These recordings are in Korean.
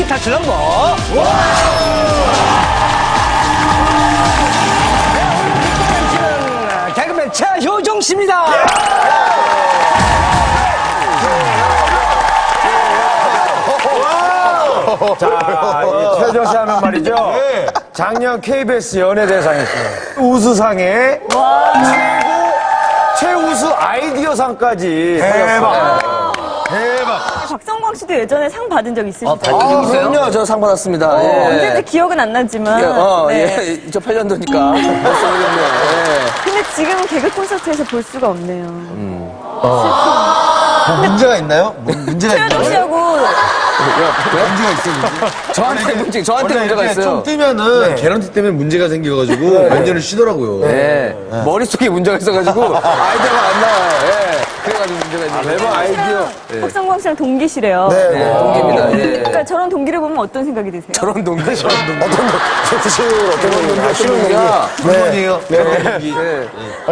위기 탈출 넘버. 개그맨 최효정 씨입니다. 자, 최효정 씨 하면 말이죠. 작년 KBS 연예대상에서 우수상에 최우수 아이디어상까지 받았어요. 대박. 박성광 씨도 예전에 상 받은 적 있으시죠? 그럼요, 저 상 받았습니다. 언제인지 기억은 안 나지만. 네. 2008년도니까. 벌써 모르겠네요. 근데 지금은 개그 콘서트에서 볼 수가 없네요. 문제가 있나요? 문제가 있나요? 최효정 씨하고 문제가 있어요. 저한테 문제가 있어요. 좀 뛰면은 개런티 때문에 문제가 생겨가지고 면전을 쉬더라고요. 네. 머릿속에 문제가 있어가지고 아이디어가 안 나와요. 그래가지고 문제가 있는 거예요. 매번 아이디어. 박성광 씨랑 동기시래요. 네. 동기입니다. 그러니까 저런 동기를 보면 어떤 생각이 드세요? 저런 동기. 어떤 동기? 싫은 동기야. 물건이에요.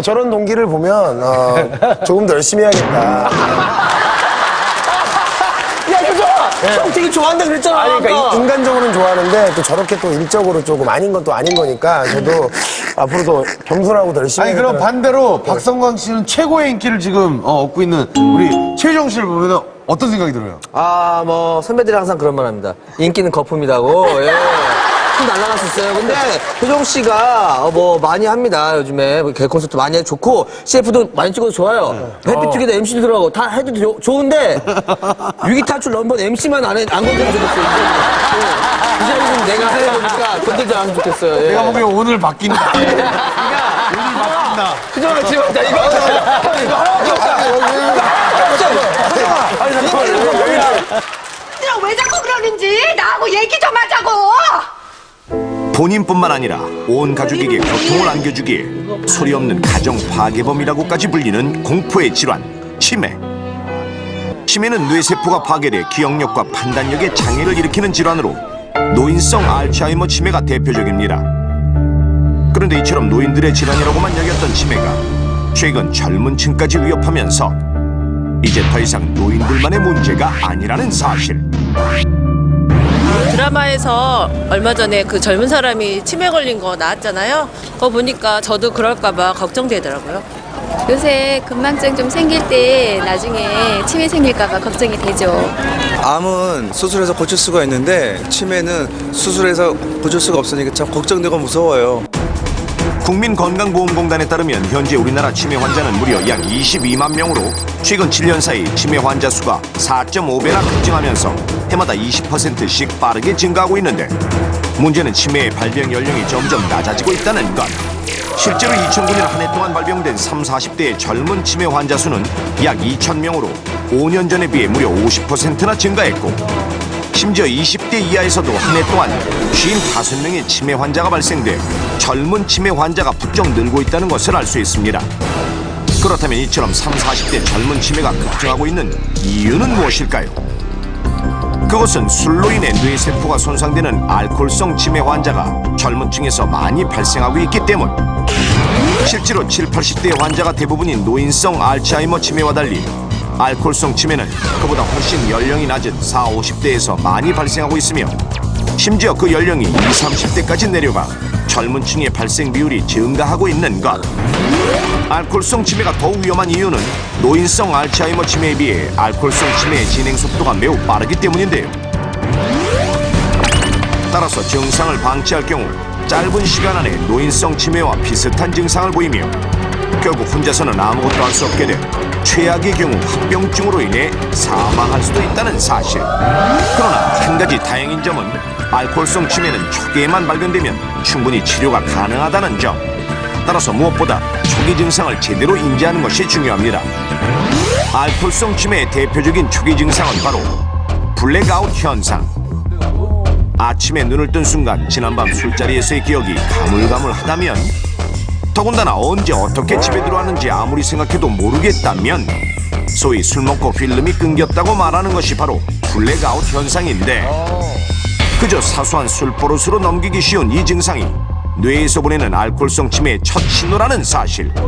저런 동기를 보면 조금 더 열심히 해야겠다. 형 되게 좋아한다 그랬잖아. 아니, 그러니까 인간적으로는 좋아하는데 또 저렇게 또 일적으로 조금 아닌 건 또 아닌 거니까 저도 앞으로도 겸손하고 더 열심히 아니 그럼 해야겠다. 반대로 박성광 씨는 최고의 인기를 지금 얻고 있는 우리 최효정 씨를 보면 어떤 생각이 들어요? 선배들이 항상 그런 말 합니다. 인기는 거품이라고. 좀 날아갈 수 있어요. 근데 효정 씨가 많이 합니다. 요즘에 개 콘서트 많이 해도 좋고 CF도 많이 찍어도 좋아요. 해피투게더 MC도 들어가고 다 해도 좋은데 위기탈출 넘버 MC만 안 건드리면 좋겠어요. 이 자리는 내가 해야 되니까 건들지 않으면 좋겠어요. 내가 보기엔 오늘 바뀐다. 오늘 바뀐다. 효정아 지금 자 이거 왜 자꾸 그러는지 나하고 얘기 좀 하자고. 본인뿐만 아니라 온 가족에게 고통을 안겨주기에 소리 없는 가정 파괴범이라고까지 불리는 공포의 질환, 치매. 치매는 뇌세포가 파괴돼 기억력과 판단력에 장애를 일으키는 질환으로 노인성 알츠하이머 치매가 대표적입니다. 그런데 이처럼 노인들의 질환이라고만 여겼던 치매가 최근 젊은 층까지 위협하면서 이제 더 이상 노인들만의 문제가 아니라는 사실. 드라마에서 얼마 전에 그 젊은 사람이 치매 걸린 거 나왔잖아요. 그거 보니까 저도 그럴까봐 걱정되더라고요. 요새 금망증 좀 생길 때 나중에 치매 생길까봐 걱정이 되죠. 암은 수술해서 고칠 수가 있는데 치매는 수술해서 고칠 수가 없으니까 참 걱정되고 무서워요. 국민건강보험공단에 따르면 현재 우리나라 치매 환자는 무려 약 22만 명으로 최근 7년 사이 치매 환자 수가 4.5배나 급증하면서 해마다 20%씩 빠르게 증가하고 있는데 문제는 치매의 발병 연령이 점점 낮아지고 있다는 것. 실제로 2009년 한 해 동안 발병된 30, 40대의 젊은 치매 환자 수는 약 2,000명으로 5년 전에 비해 무려 50%나 증가했고 심지어 20대 이하에서도 한 해 동안 55명의 치매 환자가 발생돼 젊은 치매 환자가 부쩍 늘고 있다는 것을 알 수 있습니다. 그렇다면 이처럼 30, 40대 젊은 치매가 급증하고 있는 이유는 무엇일까요? 그것은 술로 인해 뇌세포가 손상되는 알코올성 치매 환자가 젊은 층에서 많이 발생하고 있기 때문. 실제로 7, 80대 환자가 대부분인 노인성 알츠하이머 치매와 달리 알코올성 치매는 그보다 훨씬 연령이 낮은 40, 50대에서 많이 발생하고 있으며 심지어 그 연령이 20, 30대까지 내려가 젊은 층의 발생 비율이 증가하고 있는 것. 알코올성 치매가 더욱 위험한 이유는 노인성 알츠하이머 치매에 비해 알코올성 치매의 진행 속도가 매우 빠르기 때문인데요. 따라서 증상을 방치할 경우 짧은 시간 안에 노인성 치매와 비슷한 증상을 보이며 결국 혼자서는 아무것도 할 수 없게 돼 최악의 경우 합병증으로 인해 사망할 수도 있다는 사실. 그러나 한 가지 다행인 점은 알코올성 치매는 초기에만 발견되면 충분히 치료가 가능하다는 점. 따라서 무엇보다 초기 증상을 제대로 인지하는 것이 중요합니다. 알코올성 치매의 대표적인 초기 증상은 바로 블랙아웃 현상. 아침에 눈을 뜬 순간 지난밤 술자리에서의 기억이 가물가물하다면, 더군다나 언제 어떻게 집에 들어왔는지 아무리 생각해도 모르겠다면 소위 술 먹고 필름이 끊겼다고 말하는 것이 바로 블랙아웃 현상인데, 그저 사소한 술버릇으로 넘기기 쉬운 이 증상이 뇌에서 보내는 알코올성 치매의 첫 신호라는 사실.